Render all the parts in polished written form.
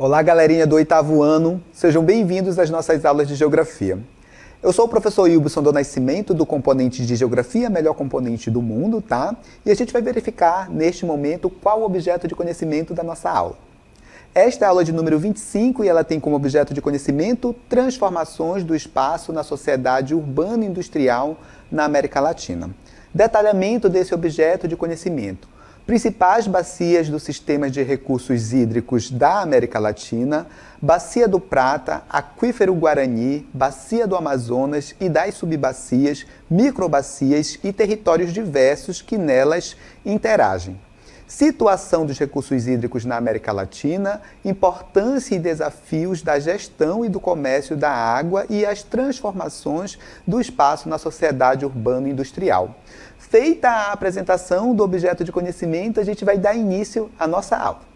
Olá, galerinha do 8º ano, sejam bem-vindos às nossas aulas de Geografia. Eu sou o professor Ilbson do Nascimento, do componente de Geografia, melhor componente do mundo, tá? E a gente vai verificar, neste momento, qual o objeto de conhecimento da nossa aula. Esta é a aula de número 25 e ela tem como objeto de conhecimento transformações do espaço na sociedade urbano-industrial na América Latina. Detalhamento desse objeto de conhecimento. Principais bacias do sistema de recursos hídricos da América Latina, Bacia do Prata, Aquífero Guarani, Bacia do Amazonas e das subbacias, microbacias e territórios diversos que nelas interagem. Situação dos recursos hídricos na América Latina, importância e desafios da gestão e do comércio da água e as transformações do espaço na sociedade urbano-industrial. Feita a apresentação do objeto de conhecimento, a gente vai dar início à nossa aula.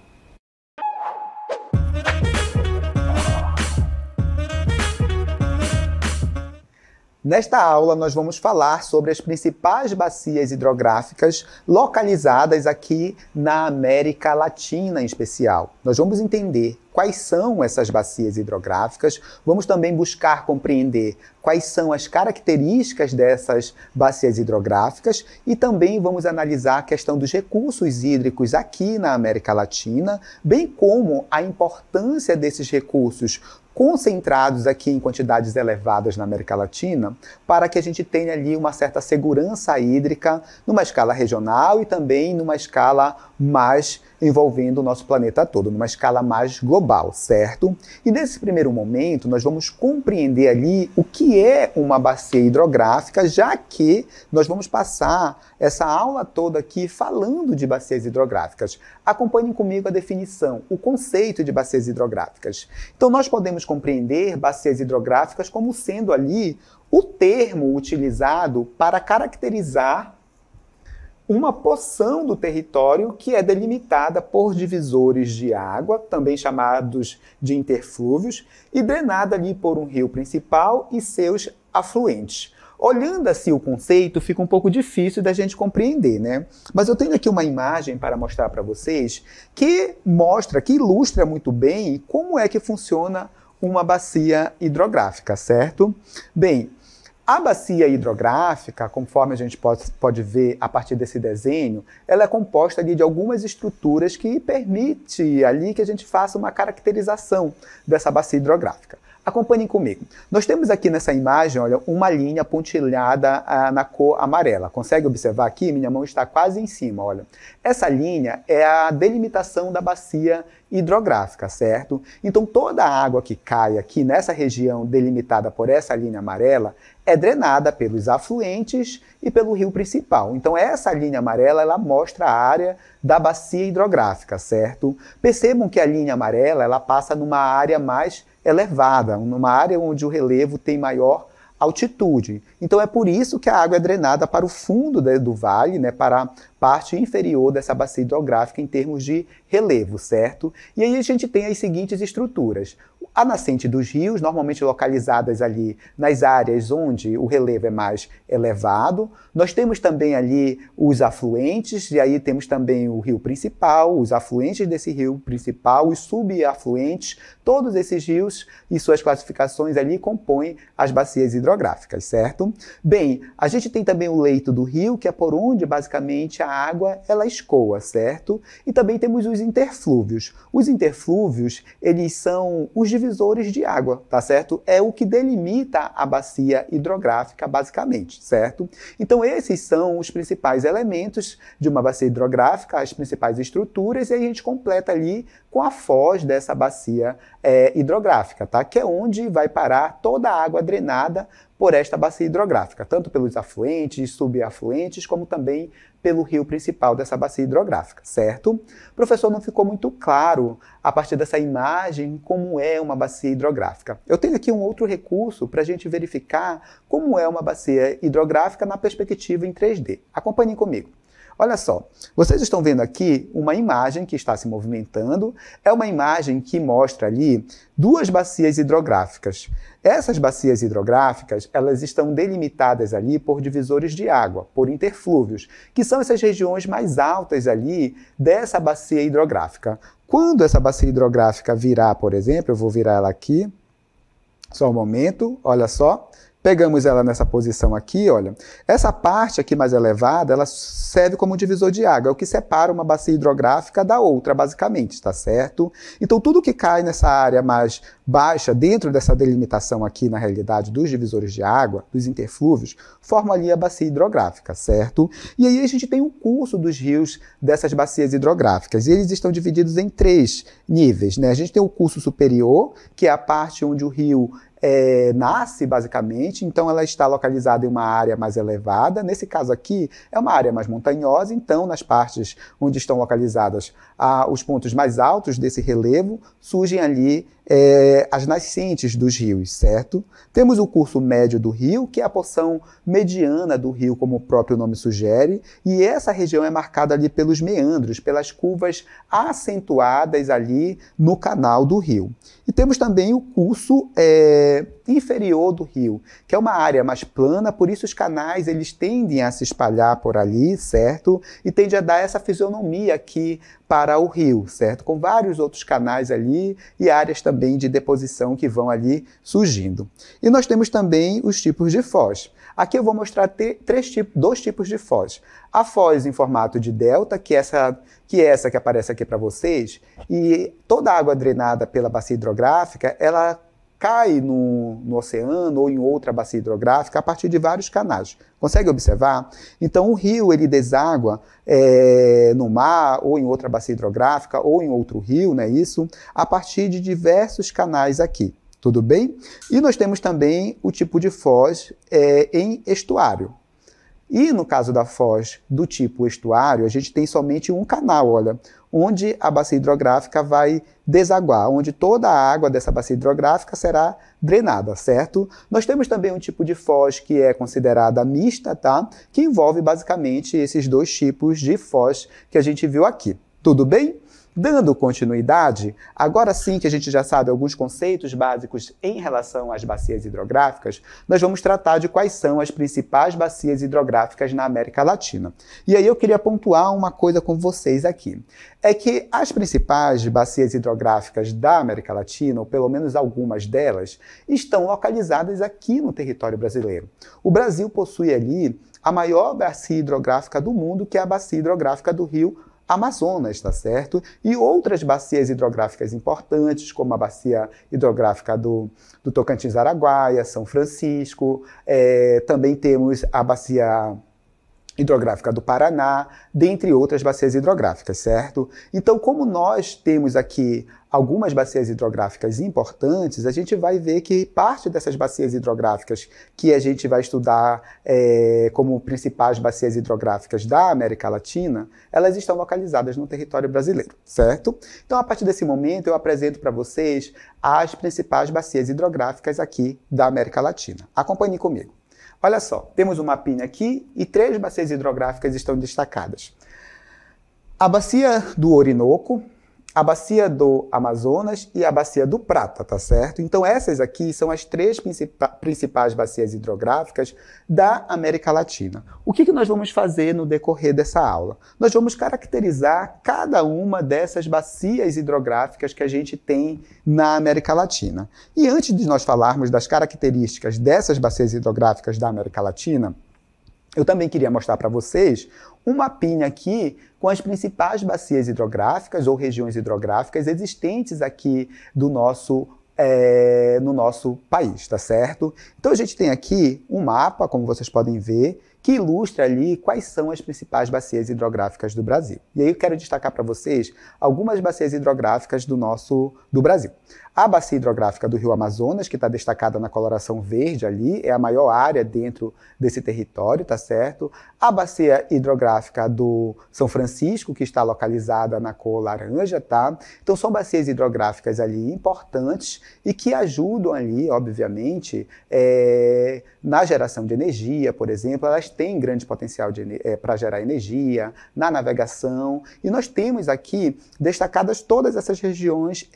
Nesta aula, nós vamos falar sobre as principais bacias hidrográficas localizadas aqui na América Latina em especial. Nós vamos entender quais são essas bacias hidrográficas, vamos também buscar compreender quais são as características dessas bacias hidrográficas e também vamos analisar a questão dos recursos hídricos aqui na América Latina, bem como a importância desses recursos concentrados aqui em quantidades elevadas na América Latina, para que a gente tenha ali uma certa segurança hídrica numa escala regional e também numa escala mais envolvendo o nosso planeta todo, numa escala mais global, certo? E nesse primeiro momento, nós vamos compreender ali o que é uma bacia hidrográfica, já que nós vamos passar essa aula toda aqui falando de bacias hidrográficas. Acompanhem comigo a definição, o conceito de bacias hidrográficas. Então, nós podemos compreender bacias hidrográficas como sendo ali o termo utilizado para caracterizar uma porção do território que é delimitada por divisores de água, também chamados de interflúvios, e drenada ali por um rio principal e seus afluentes. Olhando assim o conceito, fica um pouco difícil da gente compreender, né? Mas eu tenho aqui uma imagem para mostrar para vocês que ilustra muito bem como é que funciona uma bacia hidrográfica, certo? Bem, a bacia hidrográfica, conforme a gente pode ver a partir desse desenho, ela é composta ali de algumas estruturas que permite ali que a gente faça uma caracterização dessa bacia hidrográfica. Acompanhem comigo. Nós temos aqui nessa imagem, olha, uma linha pontilhada na cor amarela. Consegue observar aqui? Minha mão está quase em cima, olha. Essa linha é a delimitação da bacia hidrográfica, certo? Então toda a água que cai aqui nessa região delimitada por essa linha amarela é drenada pelos afluentes e pelo rio principal. Então essa linha amarela, ela mostra a área da bacia hidrográfica, certo? Percebam que a linha amarela, ela passa numa área mais elevada, numa área onde o relevo tem maior altitude. Então é por isso que a água é drenada para o fundo do vale, né, para a parte inferior dessa bacia hidrográfica em termos de relevo, certo? E aí a gente tem as seguintes estruturas. A nascente dos rios, normalmente localizadas ali nas áreas onde o relevo é mais elevado. Nós temos também ali os afluentes, e aí temos também o rio principal, os afluentes desse rio principal, os subafluentes. Todos esses rios e suas classificações ali compõem as bacias hidrográficas, certo? Bem, a gente tem também o leito do rio, que é por onde basicamente a água ela escoa, certo? E também temos os interflúvios. Os interflúvios, eles são os divisores de água, tá certo? É o que delimita a bacia hidrográfica, basicamente, certo? Então, esses são os principais elementos de uma bacia hidrográfica, as principais estruturas, e a gente completa ali com a foz dessa bacia hidrográfica, tá? Que é onde vai parar toda a água drenada por esta bacia hidrográfica, tanto pelos afluentes, subafluentes, como também pelo rio principal dessa bacia hidrográfica, certo? Professor, não ficou muito claro, a partir dessa imagem, como é uma bacia hidrográfica. Eu tenho aqui um outro recurso para a gente verificar como é uma bacia hidrográfica na perspectiva em 3D. Acompanhem comigo. Olha só, vocês estão vendo aqui uma imagem que está se movimentando, é uma imagem que mostra ali duas bacias hidrográficas. Essas bacias hidrográficas, elas estão delimitadas ali por divisores de água, por interflúvios, que são essas regiões mais altas ali dessa bacia hidrográfica. Quando essa bacia hidrográfica virar, por exemplo, eu vou virar ela aqui, só um momento, olha só. Pegamos ela nessa posição aqui, olha. Essa parte aqui mais elevada, ela serve como divisor de água, é o que separa uma bacia hidrográfica da outra, basicamente, tá certo? Então, tudo que cai nessa área mais baixa, dentro dessa delimitação aqui, na realidade, dos divisores de água, dos interflúvios, forma ali a bacia hidrográfica, certo? E aí a gente tem um curso dos rios dessas bacias hidrográficas, e eles estão divididos em 3 níveis, né? A gente tem o curso superior, que é a parte onde o rio nasce, basicamente, então ela está localizada em uma área mais elevada. Nesse caso aqui, é uma área mais montanhosa, então nas partes onde estão localizadas os pontos mais altos desse relevo, surgem ali as nascentes dos rios, certo? Temos o curso médio do rio, que é a porção mediana do rio, como o próprio nome sugere, e essa região é marcada ali pelos meandros, pelas curvas acentuadas ali no canal do rio. E temos também o curso inferior do rio, que é uma área mais plana, por isso os canais eles tendem a se espalhar por ali, certo? E tende a dar essa fisionomia aqui para o rio, certo? Com vários outros canais ali e áreas também de deposição que vão ali surgindo. E nós temos também os tipos de foz. Aqui eu vou mostrar 2 tipos de foz. A foz em formato de delta, que é essa que aparece aqui para vocês, e toda a água drenada pela bacia hidrográfica, ela cai no oceano ou em outra bacia hidrográfica a partir de vários canais. Consegue observar? Então o rio ele deságua no mar ou em outra bacia hidrográfica ou em outro rio, não é isso? A partir de diversos canais aqui. Tudo bem? E nós temos também o tipo de foz em estuário. E no caso da foz do tipo estuário, a gente tem somente um canal, olha, onde a bacia hidrográfica vai desaguar, onde toda a água dessa bacia hidrográfica será drenada, certo? Nós temos também um tipo de foz que é considerada mista, tá? Que envolve basicamente esses 2 tipos de foz que a gente viu aqui. Tudo bem? Dando continuidade, agora sim que a gente já sabe alguns conceitos básicos em relação às bacias hidrográficas, nós vamos tratar de quais são as principais bacias hidrográficas na América Latina. E aí eu queria pontuar uma coisa com vocês aqui. É que as principais bacias hidrográficas da América Latina, ou pelo menos algumas delas, estão localizadas aqui no território brasileiro. O Brasil possui ali a maior bacia hidrográfica do mundo, que é a bacia hidrográfica do Rio Amazonas, tá certo? E outras bacias hidrográficas importantes, como a bacia hidrográfica do Tocantins-Araguaia, São Francisco, também temos a bacia hidrográfica do Paraná, dentre outras bacias hidrográficas, certo? Então, como nós temos aqui algumas bacias hidrográficas importantes, a gente vai ver que parte dessas bacias hidrográficas que a gente vai estudar como principais bacias hidrográficas da América Latina, elas estão localizadas no território brasileiro, certo? Então, a partir desse momento, eu apresento para vocês as principais bacias hidrográficas aqui da América Latina. Acompanhe comigo. Olha só, temos um mapinha aqui e 3 bacias hidrográficas estão destacadas. A bacia do Orinoco, a bacia do Amazonas e a bacia do Prata, tá certo? Então essas aqui são as 3 principais bacias hidrográficas da América Latina. O que nós vamos fazer no decorrer dessa aula? Nós vamos caracterizar cada uma dessas bacias hidrográficas que a gente tem na América Latina. E antes de nós falarmos das características dessas bacias hidrográficas da América Latina, eu também queria mostrar para vocês um mapinha aqui com as principais bacias hidrográficas ou regiões hidrográficas existentes aqui no nosso país, tá certo? Então a gente tem aqui um mapa, como vocês podem ver, que ilustra ali quais são as principais bacias hidrográficas do Brasil. E aí eu quero destacar para vocês algumas bacias hidrográficas do Brasil. A bacia hidrográfica do Rio Amazonas, que está destacada na coloração verde ali, é a maior área dentro desse território, tá certo? A bacia hidrográfica do São Francisco, que está localizada na cor laranja, tá? Então são bacias hidrográficas ali importantes e que ajudam ali, obviamente, na geração de energia, por exemplo, elas têm grande potencial para gerar energia, na navegação, e nós temos aqui destacadas todas essas regiões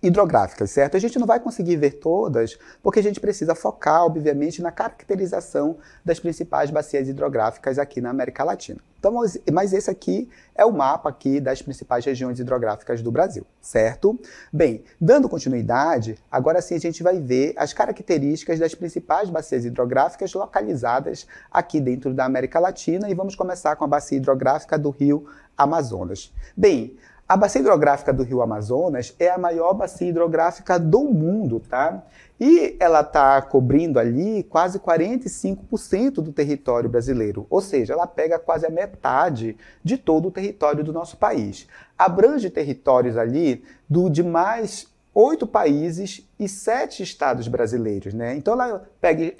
hidrográficas, certo? A gente não vai conseguir ver todas, porque a gente precisa focar, obviamente, na caracterização das principais bacias hidrográficas aqui na América Latina. Então, mas esse aqui é o mapa aqui das principais regiões hidrográficas do Brasil, certo? Bem, dando continuidade, agora sim a gente vai ver as características das principais bacias hidrográficas localizadas aqui dentro da América Latina, e vamos começar com a bacia hidrográfica do Rio Amazonas. Bem, a bacia hidrográfica do Rio Amazonas é a maior bacia hidrográfica do mundo, tá? E ela está cobrindo ali quase 45% do território brasileiro, ou seja, ela pega quase a metade de todo o território do nosso país. Abrange territórios ali de mais 8 países e 7 estados brasileiros, né? Então ela pega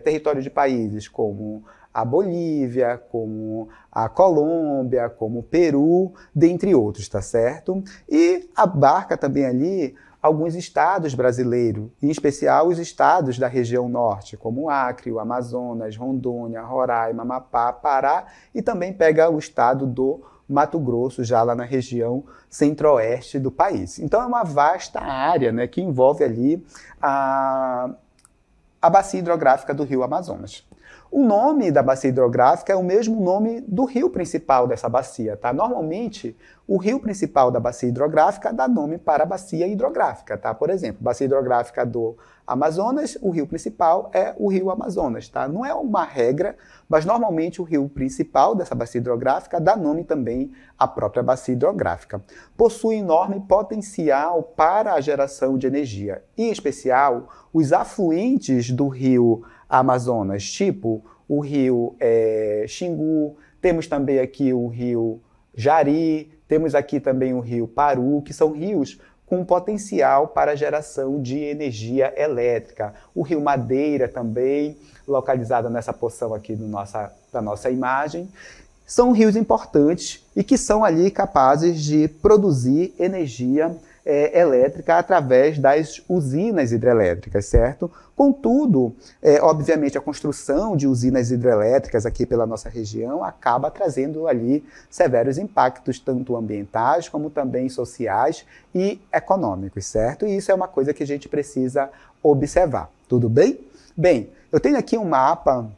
território de países como a Bolívia, como a Colômbia, como o Peru, dentre outros, tá certo? E abarca também ali alguns estados brasileiros, em especial os estados da região norte, como o Acre, o Amazonas, Rondônia, Roraima, Amapá, Pará, e também pega o estado do Mato Grosso, já lá na região centro-oeste do país. Então é uma vasta área, né, que envolve ali a bacia hidrográfica do Rio Amazonas. O nome da bacia hidrográfica é o mesmo nome do rio principal dessa bacia, tá? Normalmente, o rio principal da bacia hidrográfica dá nome para a bacia hidrográfica, tá? Por exemplo, bacia hidrográfica do Amazonas, o rio principal é o rio Amazonas, tá? Não é uma regra, mas normalmente o rio principal dessa bacia hidrográfica dá nome também à própria bacia hidrográfica. Possui enorme potencial para a geração de energia, em especial os afluentes do rio Amazonas, tipo o rio Xingu, temos também aqui o rio Jari, temos aqui também o rio Paru, que são rios com potencial para a geração de energia elétrica. O rio Madeira também, localizado nessa porção aqui da nossa imagem. São rios importantes e que são ali capazes de produzir energia elétrica através das usinas hidrelétricas, certo? Contudo, obviamente, a construção de usinas hidrelétricas aqui pela nossa região acaba trazendo ali severos impactos, tanto ambientais como também sociais e econômicos, certo? E isso é uma coisa que a gente precisa observar, tudo bem? Bem, eu tenho aqui um mapa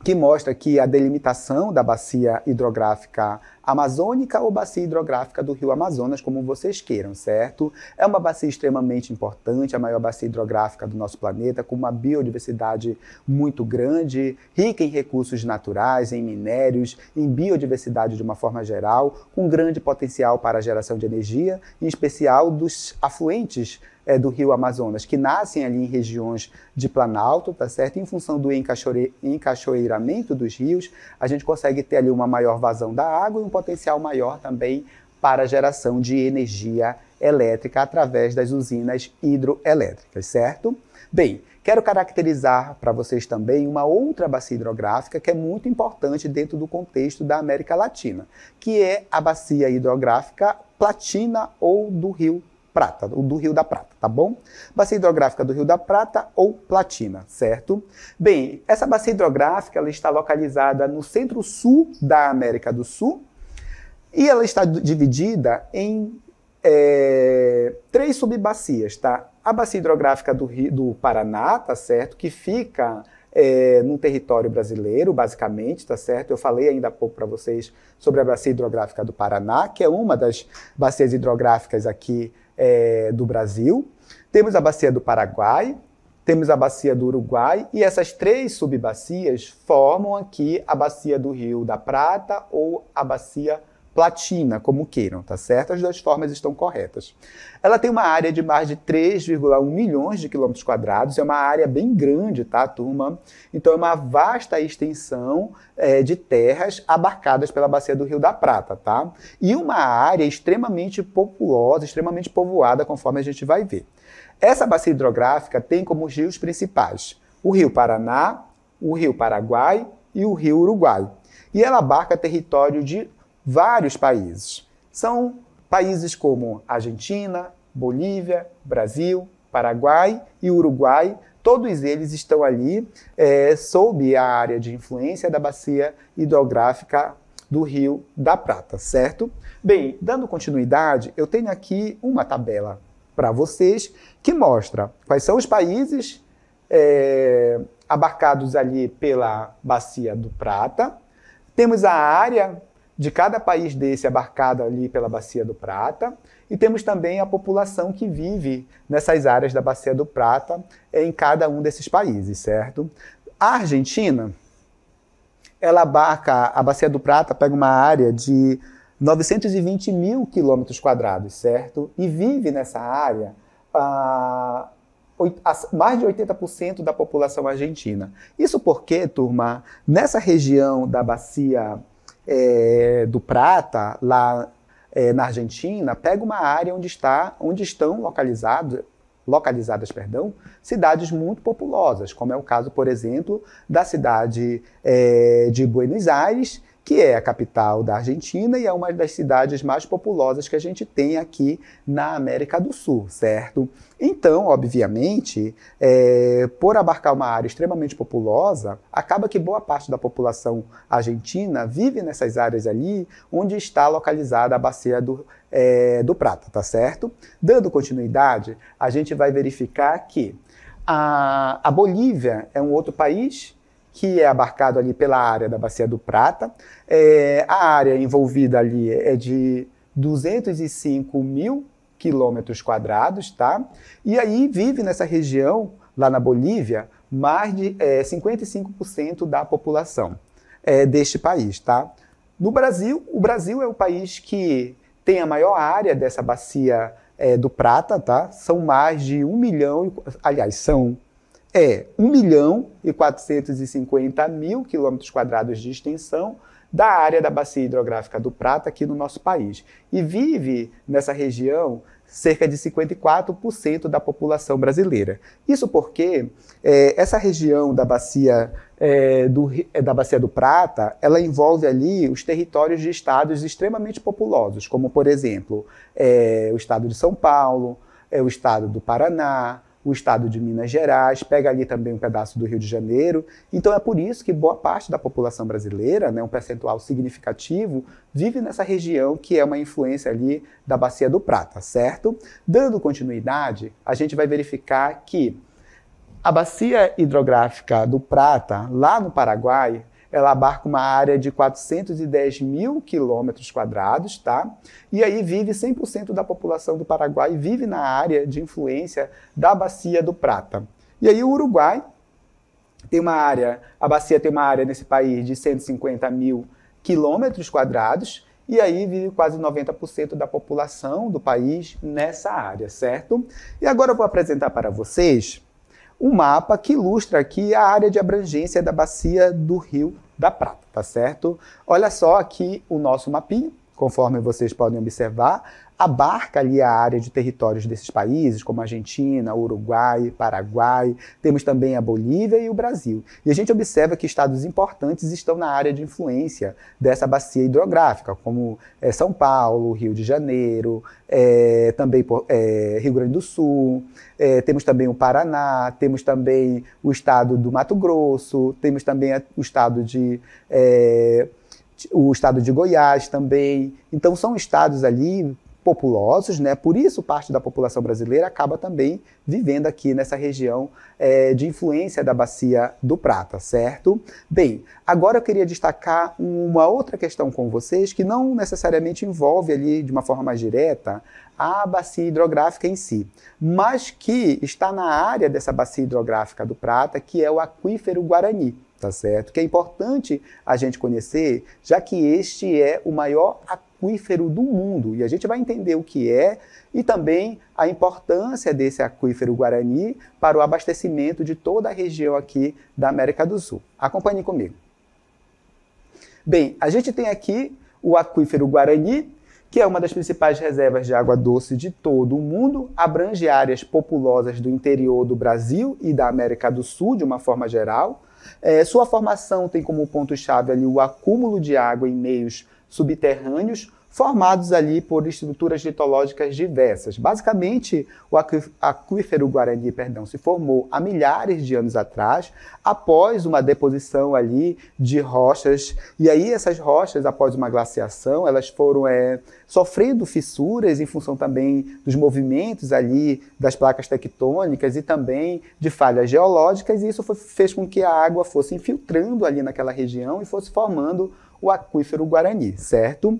que mostra aqui a delimitação da bacia hidrográfica amazônica ou bacia hidrográfica do Rio Amazonas, como vocês queiram, certo? É uma bacia extremamente importante, a maior bacia hidrográfica do nosso planeta, com uma biodiversidade muito grande, rica em recursos naturais, em minérios, em biodiversidade de uma forma geral, com grande potencial para a geração de energia, em especial dos afluentes do Rio Amazonas, que nascem ali em regiões de planalto, tá certo? Em função do encachoeiramento dos rios, a gente consegue ter ali uma maior vazão da água e um potencial maior também para a geração de energia elétrica através das usinas hidroelétricas, certo? Bem, quero caracterizar para vocês também uma outra bacia hidrográfica que é muito importante dentro do contexto da América Latina, que é a bacia hidrográfica Platina ou do Rio Prata, do Rio da Prata, tá bom? Bacia hidrográfica do Rio da Prata ou Platina, certo? Bem, essa bacia hidrográfica ela está localizada no centro-sul da América do Sul e ela está dividida em 3 subbacias, tá? A bacia hidrográfica do Paraná, tá certo? Que fica no território brasileiro, basicamente, tá certo? Eu falei ainda há pouco para vocês sobre a bacia hidrográfica do Paraná, que é uma das bacias hidrográficas aqui do Brasil. Temos a bacia do Paraguai, temos a bacia do Uruguai, e essas 3 subbacias formam aqui a bacia do Rio da Prata ou a bacia Platina, como queiram, tá certo? As 2 formas estão corretas. Ela tem uma área de mais de 3,1 milhões de quilômetros quadrados, é uma área bem grande, tá, turma? Então é uma vasta extensão de terras abarcadas pela bacia do Rio da Prata, tá? E uma área extremamente populosa, extremamente povoada, conforme a gente vai ver. Essa bacia hidrográfica tem como rios principais o Rio Paraná, o Rio Paraguai e o Rio Uruguai. E ela abarca território de vários países. São países como Argentina, Bolívia, Brasil, Paraguai e Uruguai, todos eles estão ali sob a área de influência da bacia hidrográfica do Rio da Prata, certo? Bem, dando continuidade, eu tenho aqui uma tabela para vocês que mostra quais são os países abarcados ali pela bacia do Prata. Temos a área de cada país desse abarcada ali pela bacia do Prata e temos também a população que vive nessas áreas da bacia do Prata em cada um desses países, certo? A Argentina, ela abarca, a bacia do Prata pega uma área de 920 mil quilômetros quadrados, certo? E vive nessa área mais de 80% da população argentina. Isso porque, turma, nessa região da bacia do Prata, lá na Argentina, pega uma área onde estão localizadas, cidades muito populosas, como é o caso, por exemplo, da cidade de Buenos Aires, que é a capital da Argentina e é uma das cidades mais populosas que a gente tem aqui na América do Sul, certo? Então, obviamente, por abarcar uma área extremamente populosa, acaba que boa parte da população argentina vive nessas áreas ali onde está localizada a bacia do Prata, tá certo? Dando continuidade, a gente vai verificar que a Bolívia é um outro país que é abarcado ali pela área da bacia do Prata. A área envolvida ali é de 205 mil quilômetros quadrados, tá? E aí vive nessa região, lá na Bolívia, mais de 55% da população deste país, tá? No Brasil, o Brasil é o país que tem a maior área dessa bacia do Prata, tá? São mais de 1 milhão, aliás, são 1.450.000 quilômetros quadrados de extensão da área da bacia hidrográfica do Prata aqui no nosso país. E vive nessa região cerca de 54% da população brasileira. Isso porque essa região da bacia do Prata, ela envolve ali os territórios de estados extremamente populosos, como, por exemplo, o estado de São Paulo, o estado do Paraná, o estado de Minas Gerais, pega ali também um pedaço do Rio de Janeiro. Então é por isso que boa parte da população brasileira, um percentual significativo, vive nessa região que é uma influência ali da bacia do Prata, certo? Dando continuidade, a gente vai verificar que a bacia hidrográfica do Prata, lá no Paraguai, ela abarca uma área de 410 mil quilômetros quadrados, tá? E aí vive 100% da população do Paraguai vive na área de influência da bacia do Prata. E aí o Uruguai a bacia tem uma área nesse país de 150 mil quilômetros quadrados, e aí vive quase 90% da população do país nessa área, certo? E agora eu vou apresentar para vocês um mapa que ilustra aqui a área de abrangência da bacia do Rio da Prata, tá certo? Olha só aqui o nosso mapinha, conforme vocês podem observar, abarca ali a área de territórios desses países, como Argentina, Uruguai, Paraguai, temos também a Bolívia e o Brasil. E a gente observa que estados importantes estão na área de influência dessa bacia hidrográfica, como São Paulo, Rio de Janeiro, também Rio Grande do Sul, temos também o Paraná, temos também o estado do Mato Grosso, temos também o estado de Goiás também. Então são estados ali populosos, por isso parte da população brasileira acaba também vivendo aqui nessa região de influência da bacia do Prata, certo? Bem, agora eu queria destacar uma outra questão com vocês que não necessariamente envolve ali de uma forma mais direta a bacia hidrográfica em si, mas que está na área dessa bacia hidrográfica do Prata, que é o aquífero Guarani, tá certo? Que é importante a gente conhecer, já que este é o maior aquífero do mundo, e a gente vai entender o que é e também a importância desse aquífero Guarani para o abastecimento de toda a região aqui da América do Sul. Acompanhe comigo. Bem, a gente tem aqui o aquífero Guarani, que é uma das principais reservas de água doce de todo o mundo, abrange áreas populosas do interior do Brasil e da América do Sul, de uma forma geral. Sua formação tem como ponto-chave ali o acúmulo de água em meios subterrâneos, formados ali por estruturas litológicas diversas. Basicamente, o aquífero Guarani, se formou há milhares de anos atrás, após uma deposição ali de rochas, e aí essas rochas, após uma glaciação, elas foram sofrendo fissuras em função também dos movimentos ali das placas tectônicas e também de falhas geológicas, e isso fez com que a água fosse infiltrando ali naquela região e fosse formando o aquífero Guarani, certo?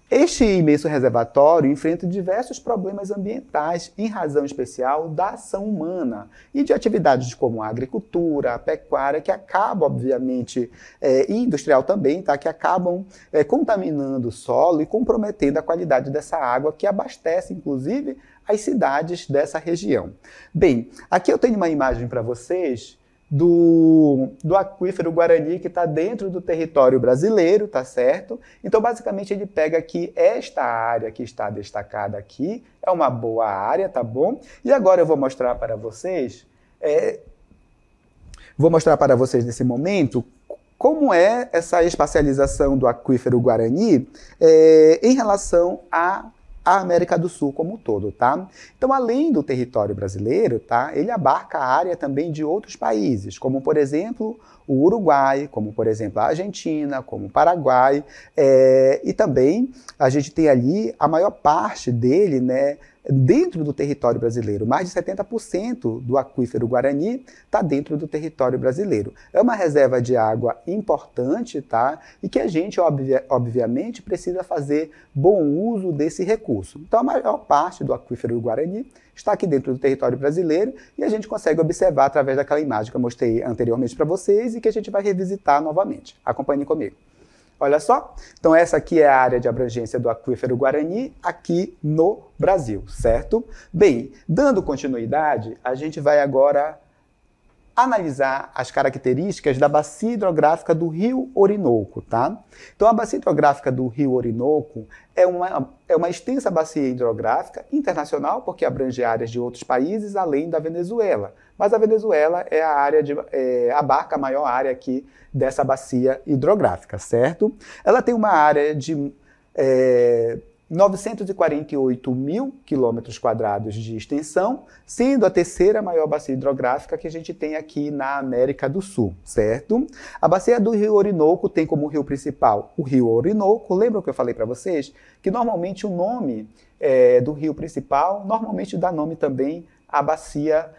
Este imenso reservatório enfrenta diversos problemas ambientais em razão especial da ação humana e de atividades como a agricultura, a pecuária, que acabam, obviamente, e industrial também, tá? Que acabam contaminando o solo e comprometendo a qualidade dessa água que abastece, inclusive, as cidades dessa região. Bem, aqui eu tenho uma imagem para vocês do aquífero Guarani que está dentro do território brasileiro, tá certo? Então, basicamente, ele pega aqui esta área que está destacada aqui, é uma boa área, tá bom? E agora eu vou mostrar para vocês, nesse momento, como é essa espacialização do aquífero Guarani em relação a América do Sul como um todo, tá? Então, além do território brasileiro, tá, ele abarca a área também de outros países, como, por exemplo, o Uruguai, como, por exemplo, a Argentina, como o Paraguai, e também a gente tem ali a maior parte dele, né, dentro do território brasileiro. Mais de 70% do aquífero Guarani está dentro do território brasileiro. É uma reserva de água importante, tá? E que a gente, obviamente, precisa fazer bom uso desse recurso. Então, a maior parte do aquífero Guarani está aqui dentro do território brasileiro e a gente consegue observar através daquela imagem que eu mostrei anteriormente para vocês e que a gente vai revisitar novamente. Acompanhem comigo. Olha só, então essa aqui é a área de abrangência do aquífero Guarani aqui no Brasil, certo? Bem, dando continuidade, a gente vai agora analisar as características da bacia hidrográfica do Rio Orinoco, tá? Então a bacia hidrográfica do Rio Orinoco é uma extensa bacia hidrográfica internacional, porque abrange áreas de outros países além da Venezuela. Mas a Venezuela é abarca a maior área aqui dessa bacia hidrográfica, certo? Ela tem uma área de 948 mil quilômetros quadrados de extensão, sendo a terceira maior bacia hidrográfica que a gente tem aqui na América do Sul, certo? A bacia do Rio Orinoco tem como rio principal o Rio Orinoco. Lembram que eu falei para vocês que normalmente o nome do rio principal normalmente dá nome também à bacia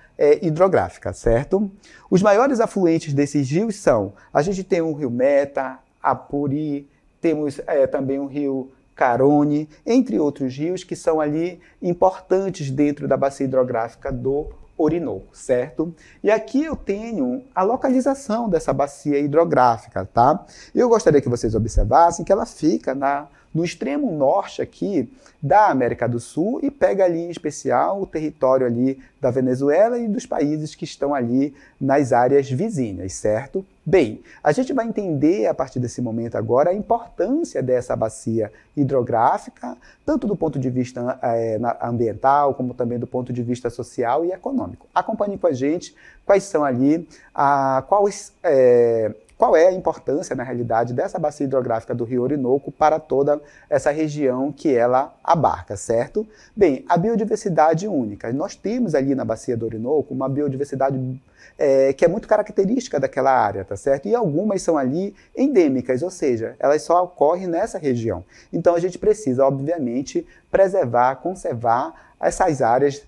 hidrográfica, certo? Os maiores afluentes desses rios são, a gente tem o Rio Meta, Apuri, temos também o Rio Carone, entre outros rios que são ali importantes dentro da bacia hidrográfica do Orinoco, certo? E aqui eu tenho a localização dessa bacia hidrográfica, tá? Eu gostaria que vocês observassem que ela fica no extremo norte aqui da América do Sul e pega ali em especial o território ali da Venezuela e dos países que estão ali nas áreas vizinhas, certo? Bem, a gente vai entender a partir desse momento agora a importância dessa bacia hidrográfica, tanto do ponto de vista ambiental, como também do ponto de vista social e econômico. Acompanhe com a gente quais são ali, qual é a importância, na realidade, dessa bacia hidrográfica do Rio Orinoco para toda essa região que ela abarca, certo? Bem, a biodiversidade única. Nós temos ali na bacia do Orinoco uma biodiversidade que é muito característica daquela área, tá certo? E algumas são ali endêmicas, ou seja, elas só ocorrem nessa região. Então a gente precisa, obviamente, preservar, conservar essas áreas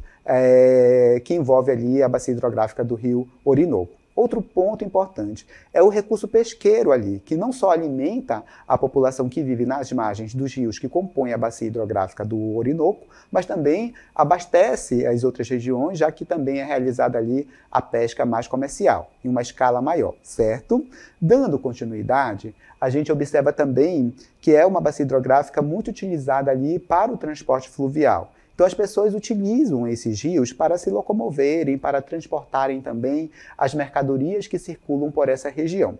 que envolvem ali a bacia hidrográfica do Rio Orinoco. Outro ponto importante é o recurso pesqueiro ali, que não só alimenta a população que vive nas margens dos rios que compõem a bacia hidrográfica do Orinoco, mas também abastece as outras regiões, já que também é realizada ali a pesca mais comercial, em uma escala maior, certo? Dando continuidade, a gente observa também que é uma bacia hidrográfica muito utilizada ali para o transporte fluvial. Então as pessoas utilizam esses rios para se locomoverem, para transportarem também as mercadorias que circulam por essa região.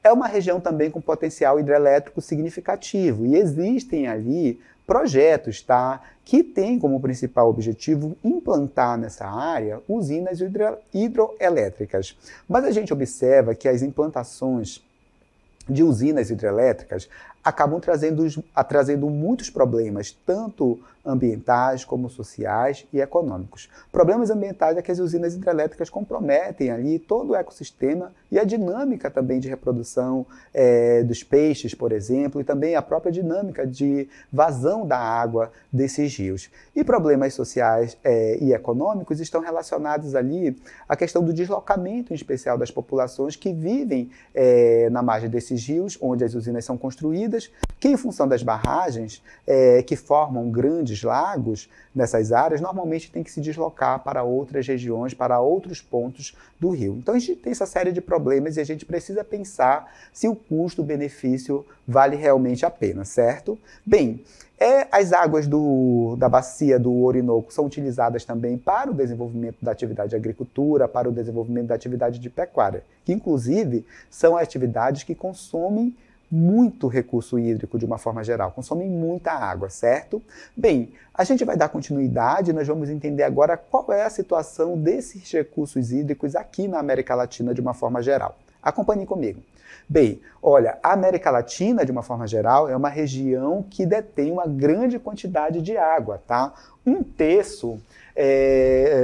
É uma região também com potencial hidrelétrico significativo e existem ali projetos, tá, que têm como principal objetivo implantar nessa área usinas hidroelétricas. Mas a gente observa que as implantações de usinas hidrelétricas acabam trazendo muitos problemas, tanto ambientais como sociais e econômicos. Problemas ambientais é que as usinas hidrelétricas comprometem ali todo o ecossistema e a dinâmica também de reprodução dos peixes, por exemplo, e também a própria dinâmica de vazão da água desses rios. E problemas sociais e econômicos estão relacionados ali à questão do deslocamento, em especial das populações que vivem na margem desses rios, onde as usinas são construídas, que em função das barragens que formam grandes lagos nessas áreas, normalmente tem que se deslocar para outras regiões, para outros pontos do rio. Então a gente tem essa série de problemas e a gente precisa pensar se o custo-benefício vale realmente a pena, certo? Bem, as águas da bacia do Orinoco são utilizadas também para o desenvolvimento da atividade de agricultura, para o desenvolvimento da atividade de pecuária, que inclusive são atividades que consomem muito recurso hídrico de uma forma geral, consomem muita água, certo? Bem, a gente vai dar continuidade, nós vamos entender agora qual é a situação desses recursos hídricos aqui na América Latina de uma forma geral. Acompanhe comigo. Bem, olha, a América Latina, de uma forma geral, é uma região que detém uma grande quantidade de água, tá? 1/3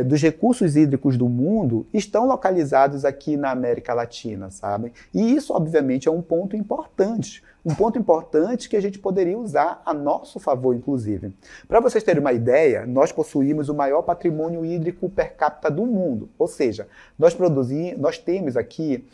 dos recursos hídricos do mundo estão localizados aqui na América Latina, sabe? E isso, obviamente, é um ponto importante que a gente poderia usar a nosso favor, inclusive. Para vocês terem uma ideia, nós possuímos o maior patrimônio hídrico per capita do mundo, ou seja, nós temos aqui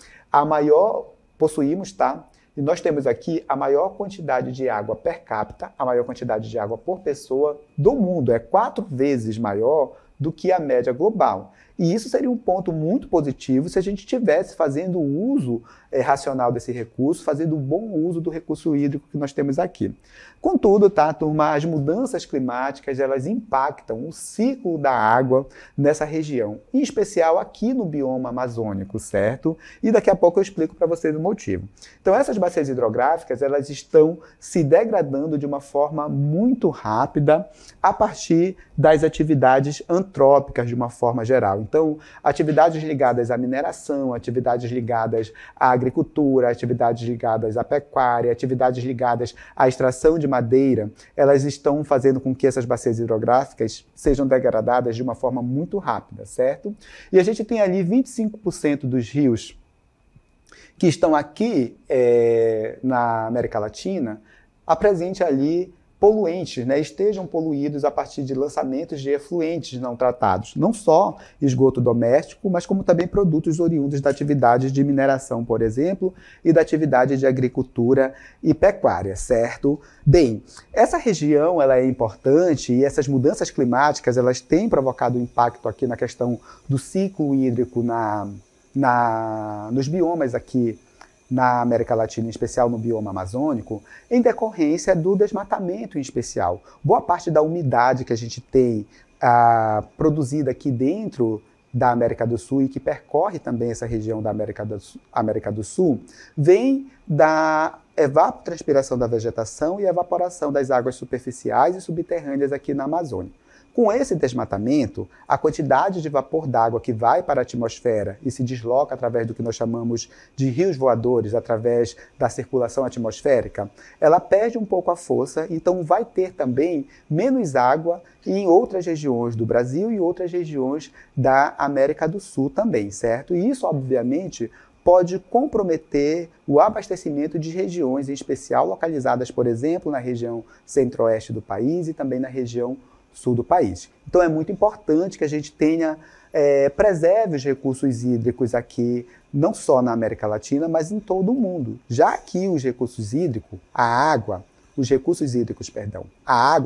E nós temos aqui a maior quantidade de água per capita, a maior quantidade de água por pessoa do mundo. É 4 vezes maior do que a média global. E isso seria um ponto muito positivo se a gente estivesse fazendo o uso racional desse recurso, fazendo um bom uso do recurso hídrico que nós temos aqui. Contudo, tá, turma, as mudanças climáticas, elas impactam o ciclo da água nessa região, em especial aqui no bioma amazônico, certo? E daqui a pouco eu explico para vocês o motivo. Então, essas bacias hidrográficas, elas estão se degradando de uma forma muito rápida a partir das atividades antrópicas de uma forma geral. Então, atividades ligadas à mineração, atividades ligadas à agricultura, atividades ligadas à pecuária, atividades ligadas à extração de madeira, elas estão fazendo com que essas bacias hidrográficas sejam degradadas de uma forma muito rápida, certo? E a gente tem ali 25% dos rios que estão aqui na América Latina, apresente ali poluentes, né, estejam poluídos a partir de lançamentos de efluentes não tratados. Não só esgoto doméstico, mas como também produtos oriundos da atividade de mineração, por exemplo, e da atividade de agricultura e pecuária, certo? Bem, essa região ela é importante e essas mudanças climáticas elas têm provocado impacto aqui na questão do ciclo hídrico nos biomas aqui na América Latina, em especial no bioma amazônico, em decorrência do desmatamento em especial. Boa parte da umidade que a gente tem produzida aqui dentro da América do Sul e que percorre também essa região da América do Sul, vem da evapotranspiração da vegetação e evaporação das águas superficiais e subterrâneas aqui na Amazônia. Com esse desmatamento, a quantidade de vapor d'água que vai para a atmosfera e se desloca através do que nós chamamos de rios voadores, através da circulação atmosférica, ela perde um pouco a força, então vai ter também menos água em outras regiões do Brasil e outras regiões da América do Sul também, certo? E isso, obviamente, pode comprometer o abastecimento de regiões, em especial localizadas, por exemplo, na região centro-oeste do país e também na região sul do país. Então é muito importante que a gente preserve os recursos hídricos aqui, não só na América Latina, mas em todo o mundo. Já que os recursos hídricos, a água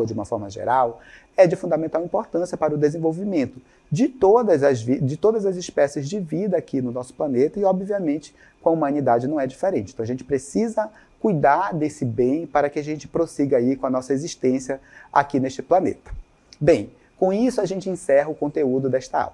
de uma forma geral, é de fundamental importância para o desenvolvimento de todas as espécies de vida aqui no nosso planeta e, obviamente, com a humanidade não é diferente. Então a gente precisa cuidar desse bem para que a gente prossiga aí com a nossa existência aqui neste planeta. Bem, com isso a gente encerra o conteúdo desta aula.